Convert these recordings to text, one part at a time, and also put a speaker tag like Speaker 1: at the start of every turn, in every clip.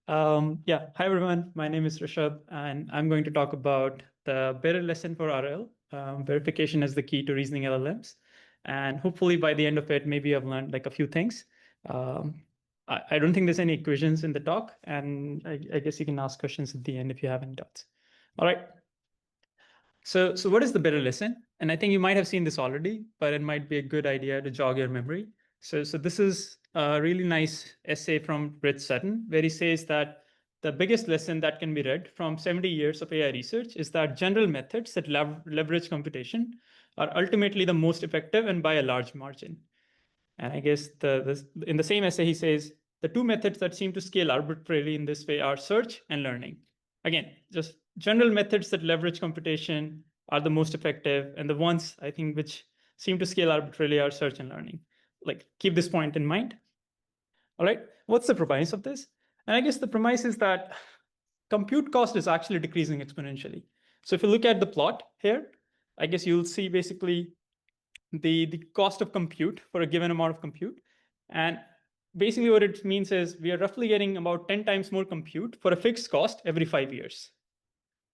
Speaker 1: Yeah, hi everyone. My name is Rishabh, and I'm going to talk about the better lesson for RL, verification as the key to reasoning LLMs. And hopefully by the end of it, maybe I've learned like a few things. Um, I don't think there's any equations in the talk, and I guess you can ask questions at the end if you have any doubts. All right. So what is the better lesson? And I think you might have seen this already, but it might be a good idea to jog your memory. So this is a really nice essay from Rich Sutton, where he says that the biggest lesson that can be read from 70 years of AI research is that general methods that leverage computation are ultimately the most effective and by a large margin. And I guess in the same essay, he says the two methods that seem to scale arbitrarily in this way are search and learning. Again, just general methods that leverage computation are the most effective, and the ones I think which seem to scale arbitrarily are search and learning. Like, keep this point in mind. All right, what's the premise of this? And I guess the premise is that compute cost is actually decreasing exponentially. So if you look at the plot here, I guess you'll see basically the cost of compute for a given amount of compute. And basically what it means is we are roughly getting about 10 times more compute for a fixed cost every 5 years.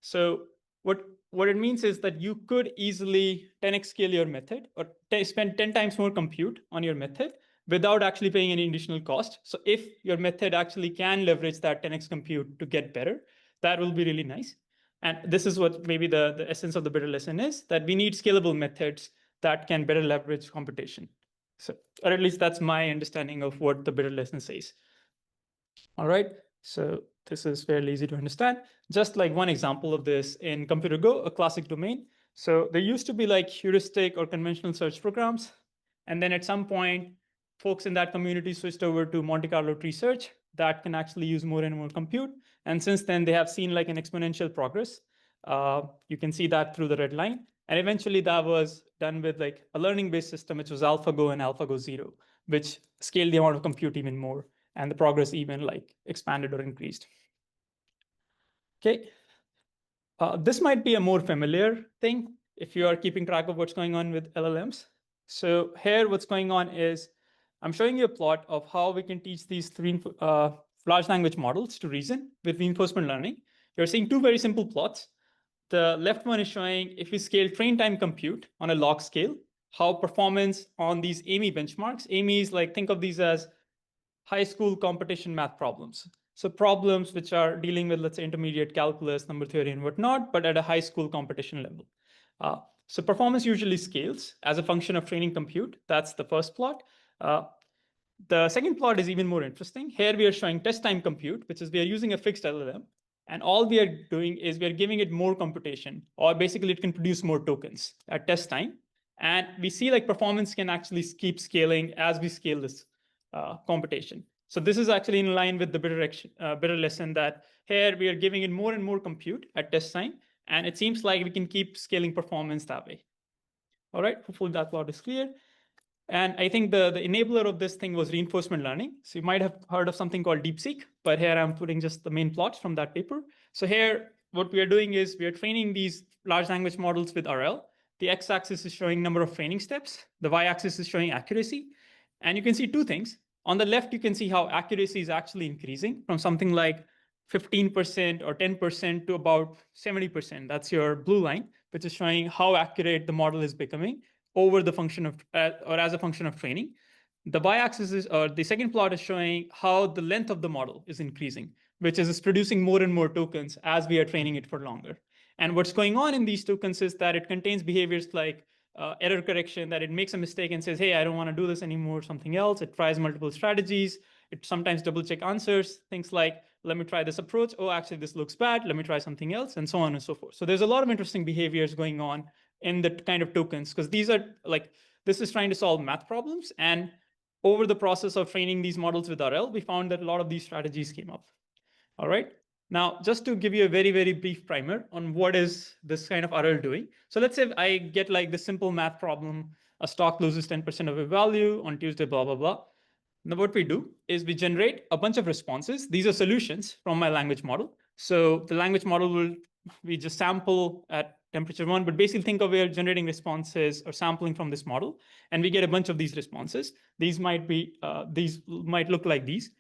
Speaker 1: So what it means is that you could easily 10x scale your method or spend 10 times more compute on your method without actually paying any additional cost. So if your method actually can leverage that 10x compute to get better, that will be really nice. And this is what maybe the essence of the better lesson is, that we need scalable methods that can better leverage computation. So, or at least that's my understanding of what the better lesson says. All right, so this is fairly easy to understand. Just like one example of this in Computer Go, a classic domain. So there used to be like heuristic or conventional search programs. And then at some point, folks in that community switched over to Monte Carlo tree search that can actually use more and more compute. And since then, they have seen like an exponential progress. You can see that through the red line. And eventually that was done with like a learning-based system, which was AlphaGo and AlphaGo Zero, which scaled the amount of compute even more, and the progress even like expanded or increased. Okay. This might be a more familiar thing if you are keeping track of what's going on with LLMs. So here what's going on is I'm showing you a plot of how we can teach these three large language models to reason with reinforcement learning. You're seeing two very simple plots. The left one is showing if we scale train time compute on a log scale, how performance on these AMI benchmarks. AMI is like, think of these as high school competition math problems. So problems which are dealing with, let's say, intermediate calculus, number theory, and whatnot, but at a high school competition level. So performance usually scales as a function of training compute. That's the first plot. The second plot is even more interesting. Here we are showing test time compute, which is we are using a fixed LLM. And all we are doing is we are giving it more computation, or basically it can produce more tokens at test time. And we see like performance can actually keep scaling as we scale this computation. So this is actually in line with the better lesson that here we are giving it more and more compute at test time. And it seems like we can keep scaling performance that way. All right, hopefully that plot is clear. And I think the enabler of this thing was reinforcement learning. So you might have heard of something called DeepSeek, but here I'm putting just the main plots from that paper. So here, what we are doing is we are training these large language models with RL. The x-axis is showing number of training steps. The y-axis is showing accuracy. And you can see two things. On the left, you can see how accuracy is actually increasing from something like 15% or 10% to about 70%. That's your blue line, which is showing how accurate the model is becoming over the function of, or as a function of training. The y-axis is, or the second plot is showing how the length of the model is increasing, which is producing more and more tokens as we are training it for longer. And what's going on in these tokens is that it contains behaviors like error correction, that it makes a mistake and says, hey, I don't want to do this anymore, something else. It tries multiple strategies. It sometimes double check answers, things like, let me try this approach. Oh, actually, this looks bad. Let me try something else, and so on and so forth. So there's a lot of interesting behaviors going on in the kind of tokens, because these are like, this is trying to solve math problems. And over the process of training these models with RL, we found that a lot of these strategies came up. All right. Now, just to give you a very, very brief primer on what is this kind of RL doing. So let's say I get like this simple math problem, a stock loses 10% of its value on Tuesday, blah, blah, blah. Now, what we do is we generate a bunch of responses. These are solutions from my language model. So the language model will, we just sample at temperature 1, but basically think of it as generating responses or sampling from this model. And we get a bunch of these responses. These might look like these.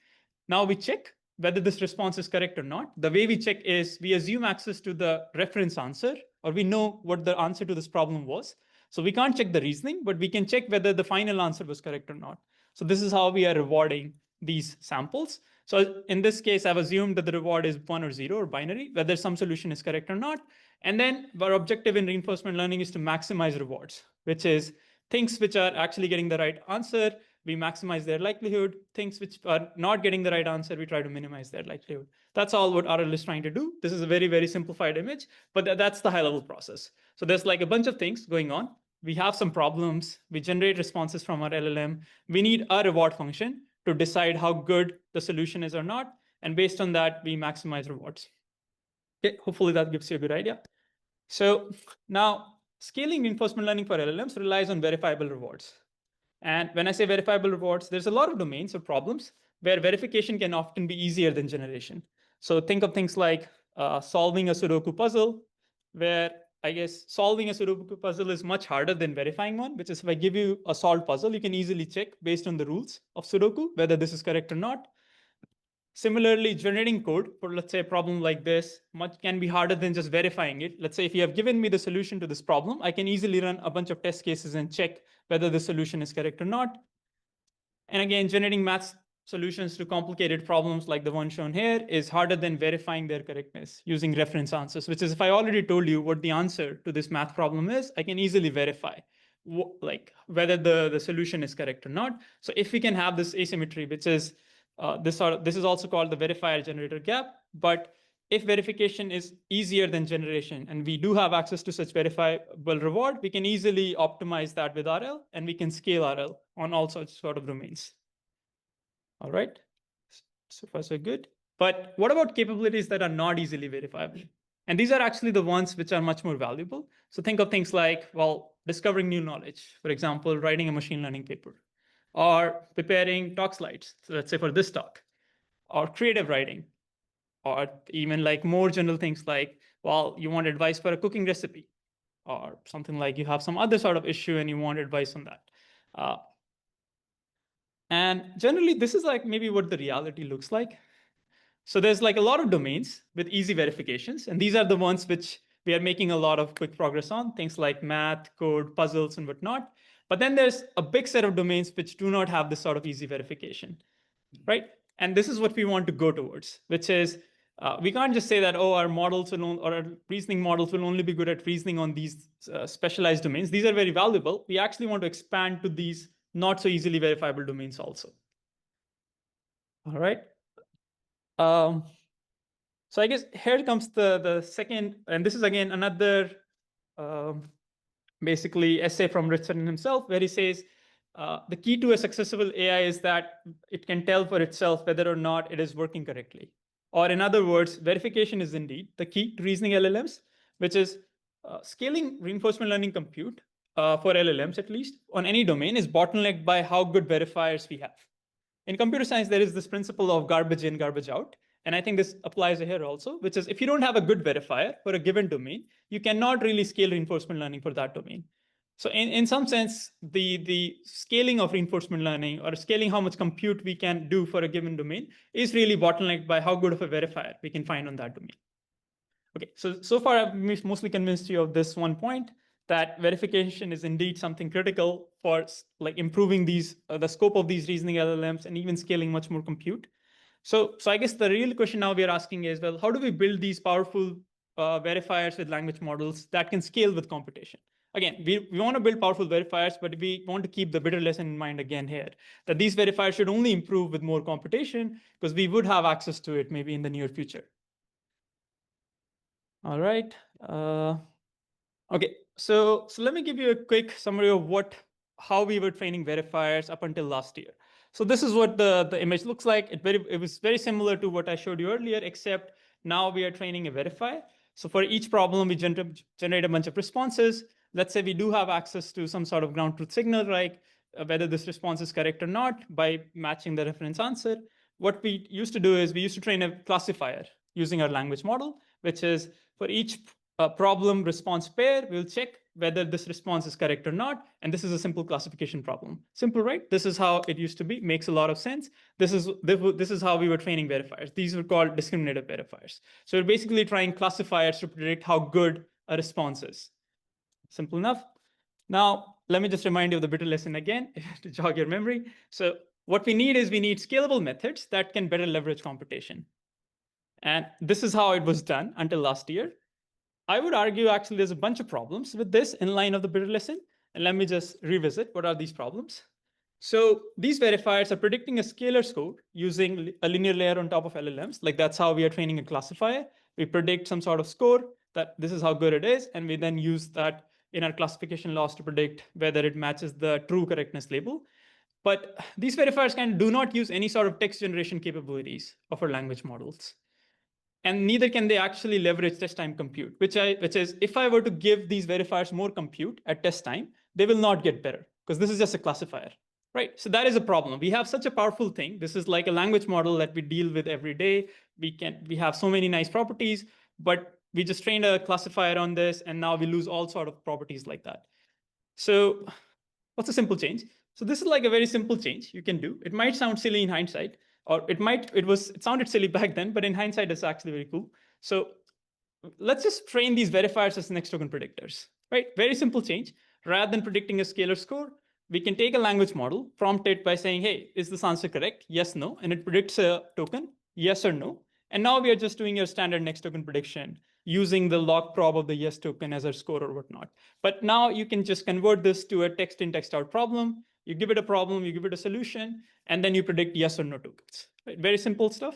Speaker 1: Now we check whether this response is correct or not, the way we check is we assume access to the reference answer, or we know what the answer to this problem was. So we can't check the reasoning, but we can check whether the final answer was correct or not. So this is how we are rewarding these samples. So in this case, I've assumed that the reward is 1 or 0 or binary, whether some solution is correct or not. And then our objective in reinforcement learning is to maximize rewards, which is things which are actually getting the right answer, we maximize their likelihood. Things which are not getting the right answer, we try to minimize their likelihood. That's all what RL is trying to do. This is a very, very simplified image, but that's the high level process. So there's like a bunch of things going on. We have some problems. We generate responses from our LLM. We need a reward function to decide how good the solution is or not. And based on that, we maximize rewards. Okay, hopefully that gives you a good idea. So now scaling reinforcement learning for LLMs relies on verifiable rewards. And when I say verifiable rewards, there's a lot of domains or problems where verification can often be easier than generation. So think of things like solving a Sudoku puzzle, where I guess solving a Sudoku puzzle is much harder than verifying one, which is if I give you a solved puzzle, you can easily check based on the rules of Sudoku, whether this is correct or not. Similarly, generating code for, let's say, a problem like this can be harder than just verifying it. Let's say if you have given me the solution to this problem, I can easily run a bunch of test cases and check whether the solution is correct or not. And again, generating math solutions to complicated problems like the one shown here is harder than verifying their correctness using reference answers, which is if I already told you what the answer to this math problem is, I can easily verify like whether the solution is correct or not. So if we can have this asymmetry, which is this is also called the verifier generator gap. But if verification is easier than generation, and we do have access to such verifiable reward, we can easily optimize that with RL, and we can scale RL on all such sort of domains. All right, so far so good. But what about capabilities that are not easily verifiable? And these are actually the ones which are much more valuable. So think of things like, well, discovering new knowledge, for example, writing a machine learning paper, or preparing talk slides. So let's say for this talk, or creative writing, or even like more general things like, well, you want advice for a cooking recipe, or something like you have some other sort of issue and you want advice on that. And generally, this is like maybe what the reality looks like. So there's like a lot of domains with easy verifications, and these are the ones which we are making a lot of quick progress on, things like math, code, puzzles, and whatnot. But then there's a big set of domains which do not have this sort of easy verification, right? And this is what we want to go towards, which is we can't just say that, oh, our models or our reasoning models will only be good at reasoning on these specialized domains. These are very valuable. We actually want to expand to these not so easily verifiable domains also. All right. So I guess here comes the second, and this is again another basically essay from Richard himself, where he says the key to a successful AI is that it can tell for itself whether or not it is working correctly. Or in other words, verification is indeed the key to reasoning LLMs, which is scaling reinforcement learning compute for LLMs, at least on any domain, is bottlenecked by how good verifiers we have. In computer science, there is this principle of garbage in, garbage out. And I think this applies here also, which is if you don't have a good verifier for a given domain, you cannot really scale reinforcement learning for that domain. So in some sense, the scaling of reinforcement learning or scaling how much compute we can do for a given domain is really bottlenecked by how good of a verifier we can find on that domain. Okay, so far I've mostly convinced you of this one point, that verification is indeed something critical for like improving these the scope of these reasoning LLMs and even scaling much more compute. So I guess the real question now we are asking is, well, how do we build these powerful verifiers with language models that can scale with computation? Again, we want to build powerful verifiers, but we want to keep the bitter lesson in mind again here, that these verifiers should only improve with more computation because we would have access to it maybe in the near future. All right. Okay, so let me give you a quick summary of how we were training verifiers up until last year. So this is what the image looks like. It was very similar to what I showed you earlier, except now we are training a verifier. So for each problem, we generate a bunch of responses. Let's say we do have access to some sort of ground truth signal, like whether this response is correct or not by matching the reference answer. What we used to do is we used to train a classifier using our language model, which is for each a problem response pair. We'll check whether this response is correct or not. And this is a simple classification problem. Simple, right? This is how it used to be. Makes a lot of sense. This is how we were training verifiers. These were called discriminative verifiers. So we're basically trying classifiers to predict how good a response is. Simple enough. Now, let me just remind you of the brittle lesson again to jog your memory. So what we need scalable methods that can better leverage computation. And this is how it was done until last year. I would argue actually there's a bunch of problems with this in line of the brittle lesson. And let me just revisit what are these problems. So these verifiers are predicting a scalar score using a linear layer on top of LLMs. Like that's how we are training a classifier. We predict some sort of score that this is how good it is. And we then use that in our classification laws to predict whether it matches the true correctness label. But these verifiers do not use any sort of text generation capabilities of our language models. And neither can they actually leverage test time compute, which is if I were to give these verifiers more compute at test time, they will not get better because this is just a classifier, right? So that is a problem. We have such a powerful thing. This is like a language model that we deal with every day. We have so many nice properties, but we just trained a classifier on this, and now we lose all sort of properties like that. So what's a simple change? So this is like a very simple change you can do. It might sound silly in hindsight, or it sounded silly back then, but in hindsight, it's actually very cool. So let's just train these verifiers as next token predictors, right? Very simple change. Rather than predicting a scalar score, we can take a language model, prompt it by saying, hey, is this answer correct? Yes, no. And it predicts a token, yes or no. And now we are just doing your standard next token prediction using the log prob of the yes token as our score or whatnot. But now you can just convert this to a text in, text out problem. You give it a problem, you give it a solution, and then you predict yes or no tokens. Right? Very simple stuff.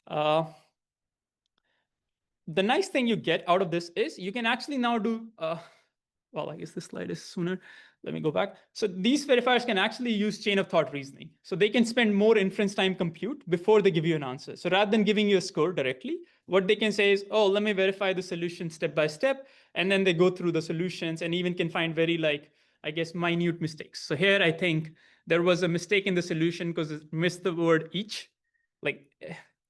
Speaker 1: The nice thing you get out of this is you can actually now do, well, I guess this slide is sooner. Let me go back. So these verifiers can actually use chain of thought reasoning. So they can spend more inference time compute before they give you an answer. So rather than giving you a score directly, what they can say is, oh, let me verify the solution step by step. And then they go through the solutions and even can find very I guess, minute mistakes. So here, I think there was a mistake in the solution because it missed the word each.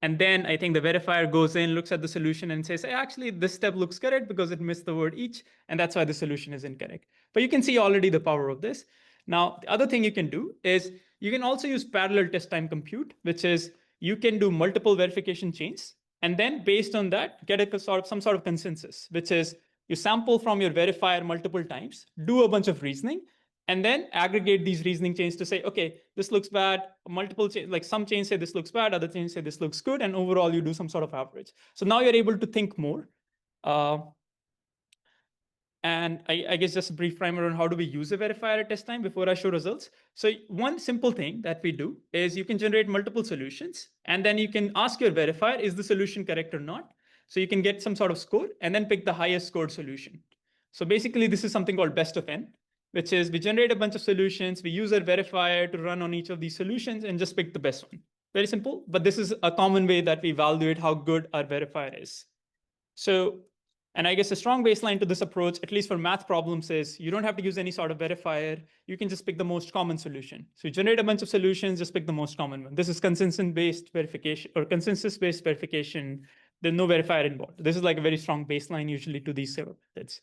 Speaker 1: And then I think the verifier goes in, looks at the solution and says, hey, actually, this step looks correct because it missed the word each. And that's why the solution is incorrect. But you can see already the power of this. Now, the other thing you can do is you can also use parallel test time compute, which is you can do multiple verification chains. And then based on that, get some sort of consensus, which is you sample from your verifier multiple times, do a bunch of reasoning, and then aggregate these reasoning chains to say, okay, this looks bad. Multiple chains, like some chains say this looks bad, other chains say this looks good, and overall you do some sort of average. So now you're able to think more. And I guess just a brief primer on how do we use a verifier at test time before I show results. So one simple thing that we do is you can generate multiple solutions, and then you can ask your verifier, is the solution correct or not? So you can get some sort of score and then pick the highest scored solution. So basically, this is something called best of n, which is we generate a bunch of solutions, we use a verifier to run on each of these solutions and just pick the best one. Very simple, but this is a common way that we evaluate how good our verifier is. So, and I guess a strong baseline to this approach, at least for math problems, is you don't have to use any sort of verifier. You can just pick the most common solution. So you generate a bunch of solutions, just pick the most common one. This is consensus-based verification or consensus-based verification. There's no verifier involved. This is like a very strong baseline usually to these set of methods.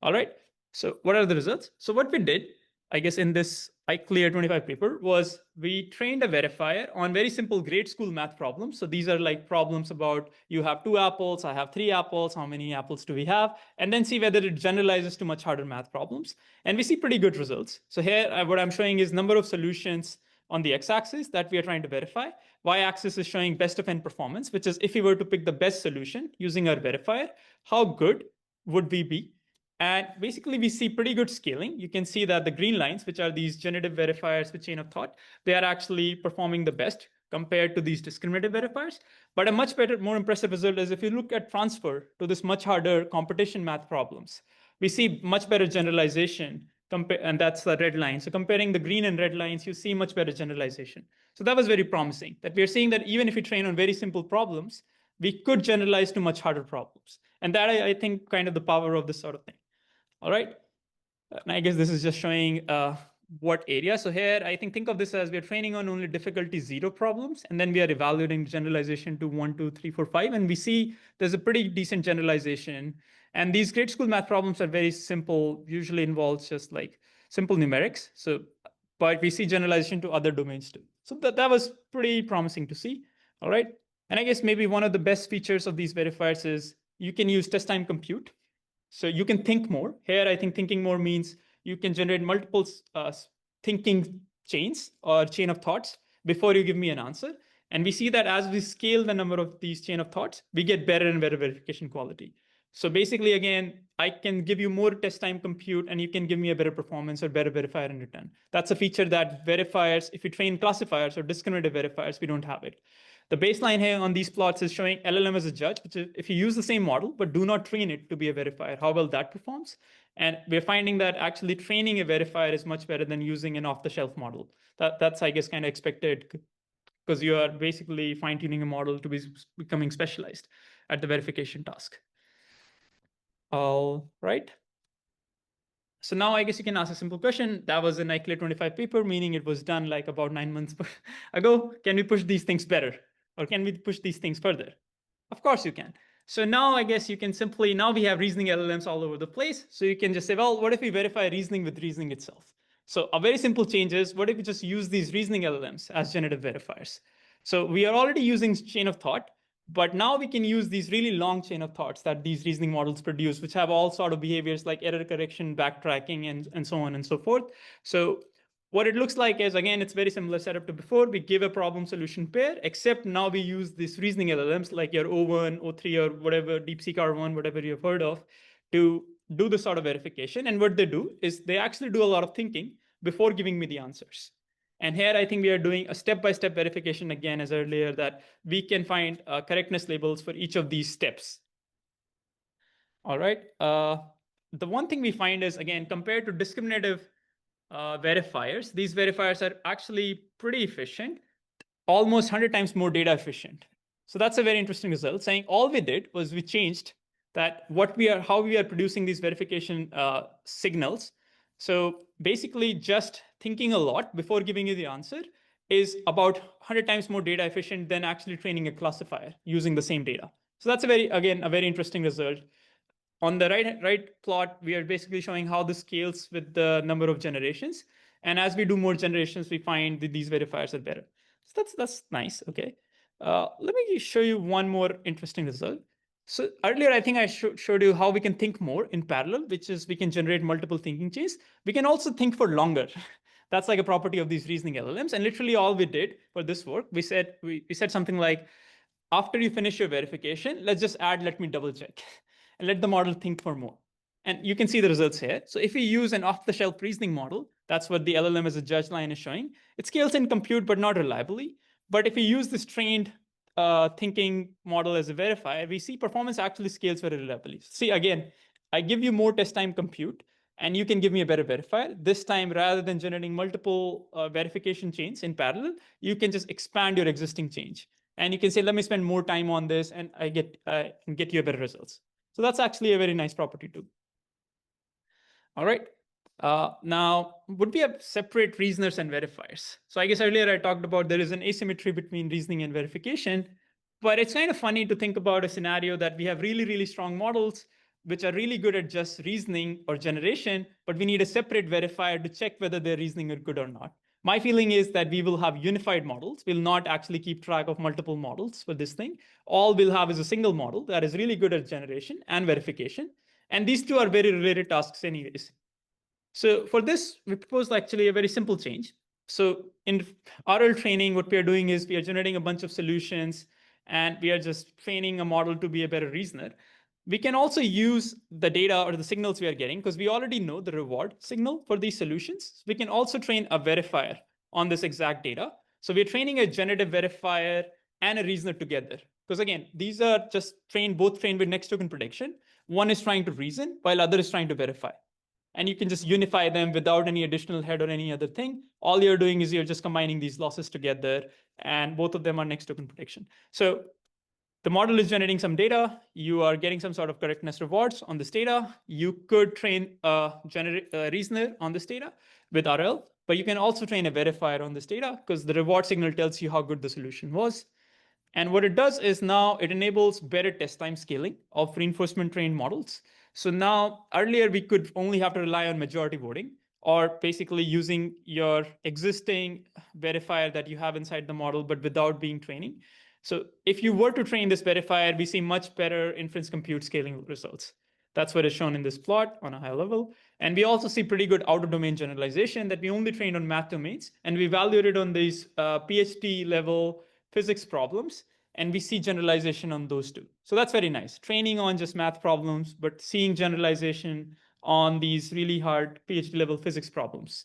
Speaker 1: All right. So what are the results? So what we did, I guess in this iClear 25 paper, was we trained a verifier on very simple grade school math problems. So these are like problems about you have 2 apples, I have 3 apples, how many apples do we have? And then see whether it generalizes to much harder math problems. And we see pretty good results. So here, what I'm showing is number of solutions on the x-axis that we are trying to verify. Y-axis is showing best of n performance, which is if we were to pick the best solution using our verifier, how good would we be? And basically, we see pretty good scaling. You can see that the green lines, which are these generative verifiers with chain of thought, they are actually performing the best compared to these discriminative verifiers. But a much better, more impressive result is if you look at transfer to this much harder competition math problems, we see much better generalization, and that's the red line. So comparing the green and red lines, you see much better generalization. So that was very promising, that we are seeing that even if we train on very simple problems, we could generalize to much harder problems. And that, I think, kind of the power of this sort of thing. All right. And I guess this is just showing what area. So here, I think of this as we're training on only difficulty 0 problems, and then we are evaluating generalization to 1, 2, 3, 4, 5, and we see there's a pretty decent generalization. And these grade school math problems are very simple, usually involves just like simple numerics. So, but we see generalization to other domains too. So that was pretty promising to see. All right. And I guess maybe one of the best features of these verifiers is you can use test time compute. So you can think more. Here, I think thinking more means you can generate multiple thinking chains or chain of thoughts before you give me an answer. And we see that as we scale the number of these chain of thoughts, we get better and better verification quality. So basically, again, I can give you more test time compute and you can give me a better performance or better verifier in return. That's a feature that verifiers, if you train classifiers or discriminative verifiers, we don't have it. The baseline here on these plots is showing LLM as a judge, which is if you use the same model, but do not train it to be a verifier, how well that performs. And we're finding that actually training a verifier is much better than using an off-the-shelf model. That's, I guess, kind of expected because you are basically fine-tuning a model to be becoming specialized at the verification task. All right. So now I guess you can ask a simple question. That was an ICLR 25 paper, meaning it was done like about 9 months ago. Can we push these things better? Or can we push these things further? Of course you can. So now I guess you can simply, now we have reasoning LLMs all over the place. So you can just say, well, what if we verify reasoning with reasoning itself? So a very simple change is, what if we just use these reasoning LLMs as generative verifiers? So we are already using chain of thought, but now we can use these really long chain of thoughts that these reasoning models produce, which have all sort of behaviors like error correction, backtracking, and so on and so forth. So what it looks like is, again, it's very similar setup to before. We give a problem solution pair, except now we use these reasoning LLMs like your O1, O3, or whatever, DeepSeek R1, whatever you've heard of, to do this sort of verification. And what they do is they actually do a lot of thinking before giving me the answers. And here, I think we are doing a step-by-step verification again, as earlier, that we can find correctness labels for each of these steps. All right. The one thing we find is, again, compared to discriminative verifiers, these verifiers are actually pretty efficient, almost 100 times more data efficient. So that's a very interesting result, saying all we did was we changed that how we are producing these verification signals. So basically just thinking a lot before giving you the answer is about 100 times more data efficient than actually training a classifier using the same data. So that's a very interesting result. On the right plot, we are basically showing how this scales with the number of generations. And as we do more generations, we find that these verifiers are better. So that's nice. Okay. Let me show you one more interesting result. So earlier, I think I showed you how we can think more in parallel, which is we can generate multiple thinking chains. We can also think for longer. That's like a property of these reasoning LLMs. And literally all we did for this work, we said something like, after you finish your verification, let's just add, let me double check and let the model think for more. And you can see the results here. So if we use an off-the-shelf reasoning model, that's what the LLM as a judge line is showing. It scales in compute, but not reliably. But if we use this trained thinking model as a verifier, we see performance actually scales very reliably. See, again, I give you more test time compute, and you can give me a better verifier. This time, rather than generating multiple verification chains in parallel, you can just expand your existing change. And you can say, let me spend more time on this, and I get you better results. So that's actually a very nice property too. All right. Now, would we have separate reasoners and verifiers? So I guess earlier I talked about there is an asymmetry between reasoning and verification, but it's kind of funny to think about a scenario that we have really, really strong models which are really good at just reasoning or generation, but we need a separate verifier to check whether their reasoning are good or not. My feeling is that we will have unified models. We'll not actually keep track of multiple models for this thing. All we'll have is a single model that is really good at generation and verification. And these two are very related tasks anyways. So for this, we proposed actually a very simple change. So in RL training, what we are doing is we are generating a bunch of solutions, and we are just training a model to be a better reasoner. We can also use the data or the signals we are getting, because we already know the reward signal for these solutions. We can also train a verifier on this exact data. So we're training a generative verifier and a reasoner together. Because again, these are just both trained with next token prediction. One is trying to reason while other is trying to verify. And you can just unify them without any additional head or any other thing. All you're doing is you're just combining these losses together, and both of them are next token prediction. So the model is generating some data. You are getting some sort of correctness rewards on this data. You could train a reasoner on this data with RL. But you can also train a verifier on this data because the reward signal tells you how good the solution was. And what it does is now it enables better test time scaling of reinforcement trained models. So now earlier we could only have to rely on majority voting or basically using your existing verifier that you have inside the model, but without being training. So if you were to train this verifier, we see much better inference compute scaling results. That's what is shown in this plot on a high level. And we also see pretty good outer domain generalization that we only trained on math domains. And we evaluated on these PhD level physics problems. And we see generalization on those two. So that's very nice. Training on just math problems, but seeing generalization on these really hard PhD level physics problems.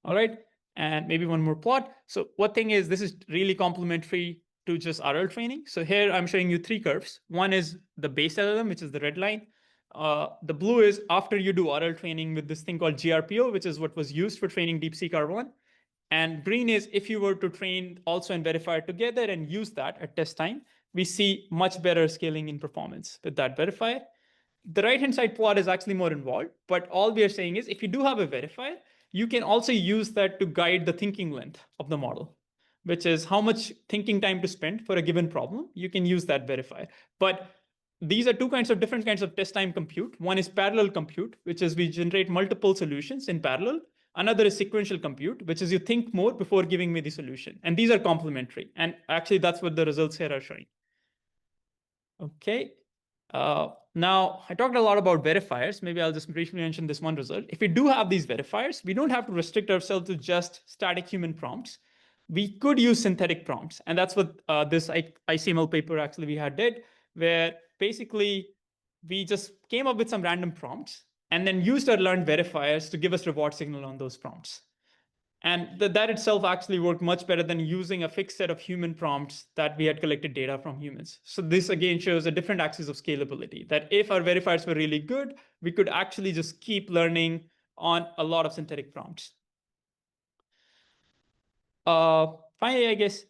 Speaker 1: All right. And maybe one more plot. So one thing is this is really complementary to just RL training. So here I'm showing you three curves. One is the base LLM, which is the red line. The blue is after you do RL training with this thing called GRPO, which is what was used for training DeepSeek R1. And green is if you were to train also and verifier together and use that at test time, we see much better scaling in performance with that verifier. The right-hand side plot is actually more involved, but all we are saying is if you do have a verifier, you can also use that to guide the thinking length of the model, which is how much thinking time to spend for a given problem. You can use that verifier. But these are different kinds of test time compute. One is parallel compute, which is we generate multiple solutions in parallel. Another is sequential compute, which is you think more before giving me the solution. And these are complementary. And actually, that's what the results here are showing. Okay. Now, I talked a lot about verifiers. Maybe I'll just briefly mention this one result. If we do have these verifiers, we don't have to restrict ourselves to just static human prompts. We could use synthetic prompts. And that's what this ICML paper actually we had did, where basically we just came up with some random prompts and then used our learned verifiers to give us reward signal on those prompts. And that itself actually worked much better than using a fixed set of human prompts that we had collected data from humans. So this again shows a different axis of scalability, that if our verifiers were really good, we could actually just keep learning on a lot of synthetic prompts. Finally, I guess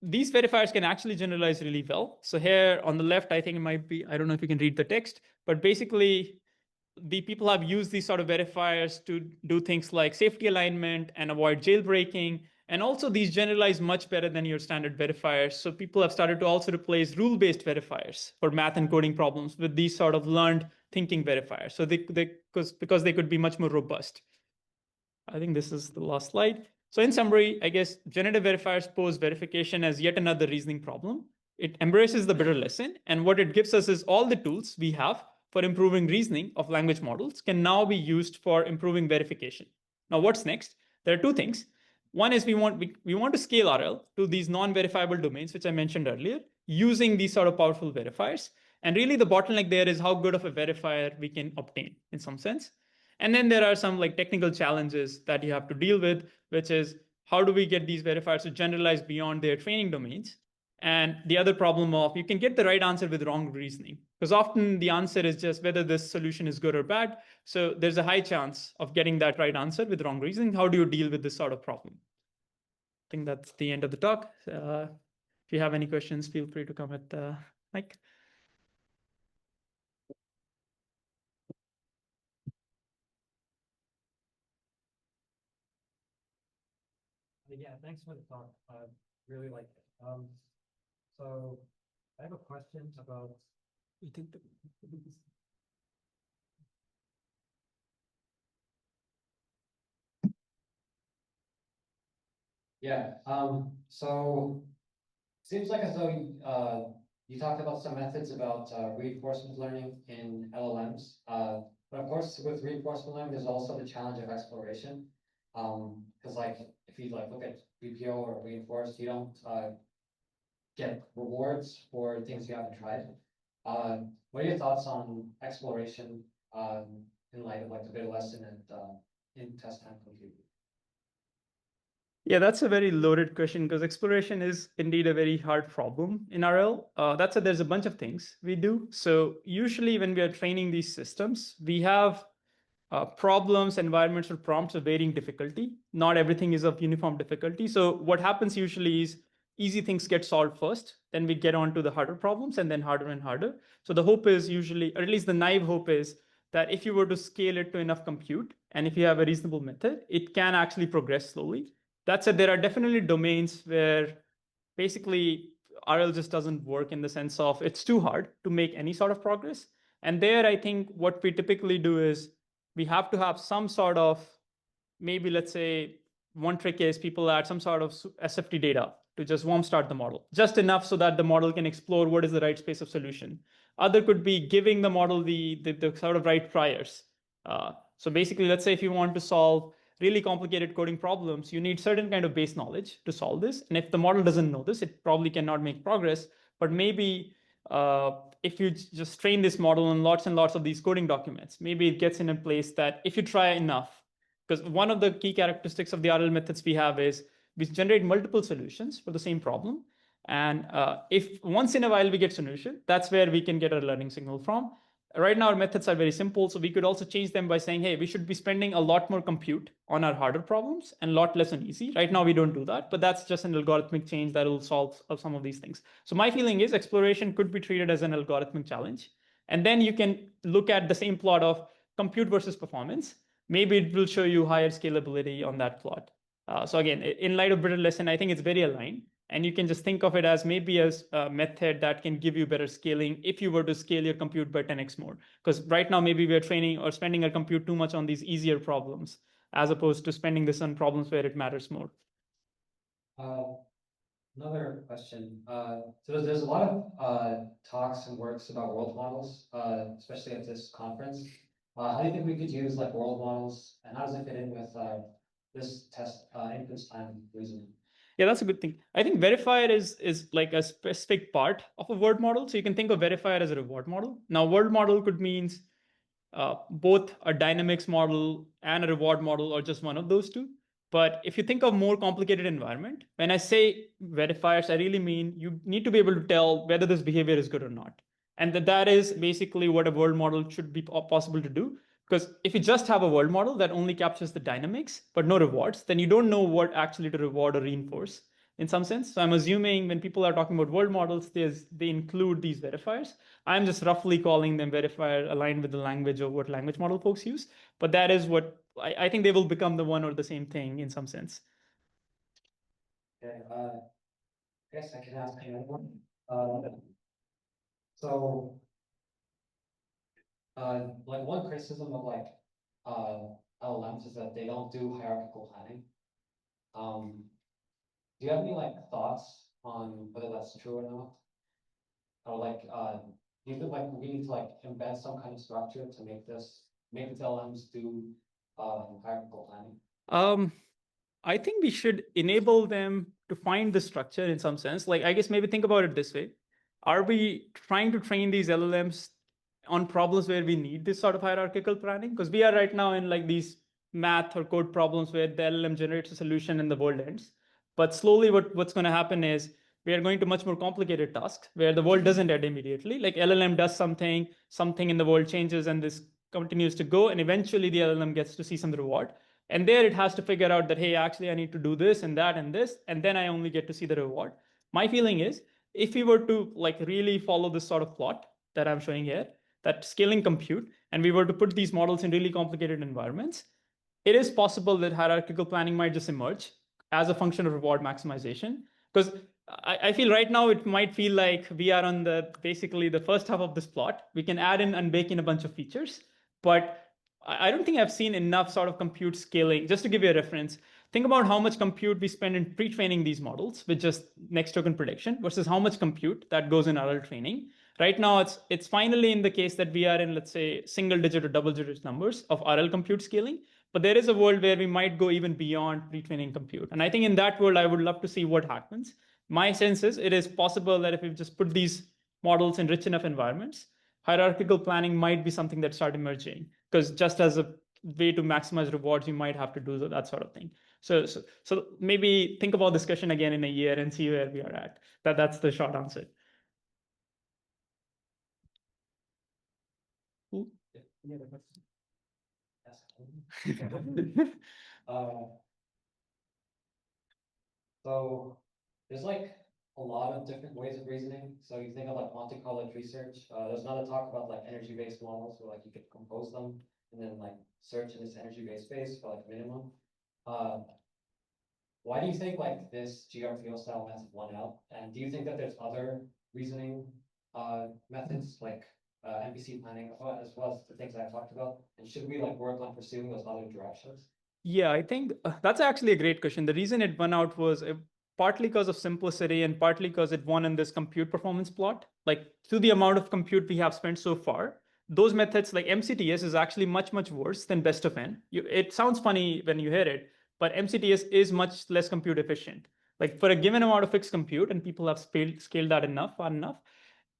Speaker 1: these verifiers can actually generalize really well. So here on the left, I think it might be, I don't know if you can read the text, but basically the people have used these sort of verifiers to do things like safety alignment and avoid jailbreaking. And also these generalize much better than your standard verifiers. So people have started to also replace rule-based verifiers for math and coding problems with these sort of learned thinking verifiers. So because they could be much more robust. I think this is the last slide. So in summary, I guess generative verifiers pose verification as yet another reasoning problem. It embraces the better lesson. And what it gives us is all the tools we have for improving reasoning of language models can now be used for improving verification. Now, what's next? There are two things. One is we want to scale RL to these non-verifiable domains, which I mentioned earlier, using these sort of powerful verifiers. And really the bottleneck there is how good of a verifier we can obtain in some sense. And then there are some like technical challenges that you have to deal with, which is how do we get these verifiers to generalize beyond their training domains? And the other problem of you can get the right answer with wrong reasoning, because often the answer is just whether this solution is good or bad. So there's a high chance of getting that right answer with wrong reasoning. How do you deal with this sort of problem? I think that's the end of the talk. If you have any questions, feel free to come at the mic.
Speaker 2: Yeah, thanks for the talk. Really like it. So I have a question about.
Speaker 1: You think that
Speaker 2: Yeah. So seems like as though you talked about some methods about reinforcement learning in LLMs. But of course, with reinforcement learning, there's also the challenge of exploration. Because like if you like look at BPO or reinforced, you don't get rewards for things you haven't tried. What are your thoughts on exploration in light of like the beta lesson and in test time compute?
Speaker 1: Yeah, that's a very loaded question because exploration is indeed a very hard problem in RL. That said, there's a bunch of things we do. So usually when we are training these systems, we have problems, environments, or prompts of varying difficulty. Not everything is of uniform difficulty. So what happens usually is easy things get solved first, then we get on to the harder problems and then harder and harder. So the hope is usually, or at least the naive hope is that if you were to scale it to enough compute, and if you have a reasonable method, it can actually progress slowly. That said, there are definitely domains where basically RL just doesn't work in the sense of it's too hard to make any sort of progress. And there, I think what we typically do is we have to have some sort of, maybe let's say one trick is people add some sort of SFT data to just warm start the model, just enough so that the model can explore what is the right space of solution. Other could be giving the model the sort of right priors. So basically, let's say if you want to solve really complicated coding problems, you need certain kind of base knowledge to solve this. And if the model doesn't know this, it probably cannot make progress. But maybe if you just train this model on lots and lots of these coding documents, maybe it gets in a place that if you try enough, because one of the key characteristics of the RL methods we have is we generate multiple solutions for the same problem. And if once in a while we get solution, that's where we can get a learning signal from. Right now, our methods are very simple. So we could also change them by saying, hey, we should be spending a lot more compute on our harder problems and a lot less on easy. Right now, we don't do that, but that's just an algorithmic change that will solve some of these things. So my feeling is exploration could be treated as an algorithmic challenge. And then you can look at the same plot of compute versus performance. Maybe it will show you higher scalability on that plot. So again, in light of brittle lesson, I think it's very aligned. And you can just think of it as maybe as a method that can give you better scaling if you were to scale your compute by 10x more. Because right now, maybe we're training or spending our compute too much on these easier problems, as opposed to spending this on problems where it matters more.
Speaker 2: Another question. So there's a lot of talks and works about world models, especially at this conference. How do you think we could use like world models, and how does it fit in with this test inference time reasoning?
Speaker 1: Yeah, that's a good thing. I think verifier is like a specific part of a word model. So you can think of verifier as a reward model. Now, word model could means both a dynamics model and a reward model, or just one of those two. But if you think of more complicated environment, when I say verifiers, I really mean you need to be able to tell whether this behavior is good or not. And that is basically what a world model should be possible to do. Because if you just have a world model that only captures the dynamics, but no rewards, then you don't know what actually to reward or reinforce in some sense. So I'm assuming when people are talking about world models, they include these verifiers. I'm just roughly calling them verifier aligned with the language of what language model folks use. But that is what I think they will become the one or the same thing in some sense.
Speaker 2: Okay, I guess I can ask another one. So like one criticism of like LLMs is that they don't do hierarchical planning. Do you have any like thoughts on whether that's true or not? Or like, do you think like we need to like embed some kind of structure to make the LLMs do hierarchical planning?
Speaker 1: I think we should enable them to find the structure in some sense. Like, I guess maybe think about it this way. Are we trying to train these LLMs on problems where we need this sort of hierarchical planning? Because we are right now in like these math or code problems where the LLM generates a solution and the world ends. But slowly what's going to happen is we are going to much more complicated tasks where the world doesn't end immediately. Like LLM does something in the world changes, and this continues to go. And eventually the LLM gets to see some reward. And there it has to figure out that, hey, actually, I need to do this and that and this, and then I only get to see the reward. My feeling is if we were to like really follow this sort of plot that I'm showing here, that scaling compute, and we were to put these models in really complicated environments, it is possible that hierarchical planning might just emerge as a function of reward maximization. Because I feel right now it might feel like we are on the basically the first half of this plot. We can add in and bake in a bunch of features, but I don't think I've seen enough sort of compute scaling. Just to give you a reference, think about how much compute we spend in pre-training these models with just next token prediction versus how much compute that goes in RL training. Right now, it's finally in the case that we are in, let's say, single digit or double digit numbers of RL compute scaling. But there is a world where we might go even beyond pre-training compute. And I think in that world, I would love to see what happens. My sense is it is possible that if we just put these models in rich enough environments, hierarchical planning might be something that start emerging. Because just as a way to maximize rewards, you might have to do that sort of thing. So maybe think about this question again in a year and see where we are at. That's the short answer. Cool. Any other questions?
Speaker 2: So there's like a lot of different ways of reasoning. So you think of like Monte Carlo research, there's another talk about like energy-based models where like you could compose them and then like search in this energy-based space for like minimum. Why do you think like this GRPO style method won out? And do you think that there's other reasoning methods like NPC planning as well as the things I talked about? And should we like work on pursuing those other directions?
Speaker 1: Yeah, I think that's actually a great question. The reason it won out was partly because of simplicity and partly because it won in this compute performance plot. Like to the amount of compute we have spent so far, those methods like MCTS is actually much, much worse than best of n. It sounds funny when you hear it, but MCTS is much less compute efficient. Like for a given amount of fixed compute, and people have scaled that enough, far enough,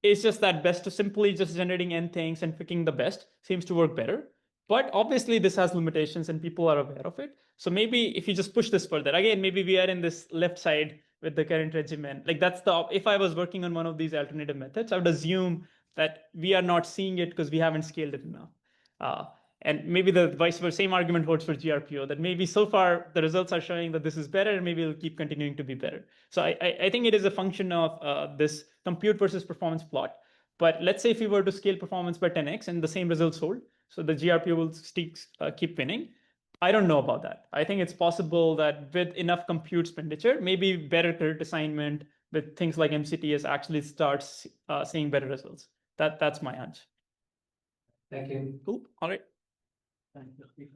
Speaker 1: it's just that best to simply just generating n things and picking the best seems to work better. But obviously this has limitations and people are aware of it. So maybe if you just push this further, again, maybe we are in this left side with the current regimen. Like that's if I was working on one of these alternative methods, I would assume that we are not seeing it because we haven't scaled it enough. Uh, and maybe the vice versa, same argument holds for GRPO, that maybe so far the results are showing that this is better and maybe it'll keep continuing to be better. So I think it is a function of this compute versus performance plot. But let's say if we were to scale performance by 10x and the same results hold, so the GRPO will keep winning. I don't know about that. I think it's possible that with enough compute expenditure, maybe better credit assignment with things like MCTS actually starts seeing better results. That's my hunch.
Speaker 2: Thank you.
Speaker 1: Cool. All right.
Speaker 3: Thank you.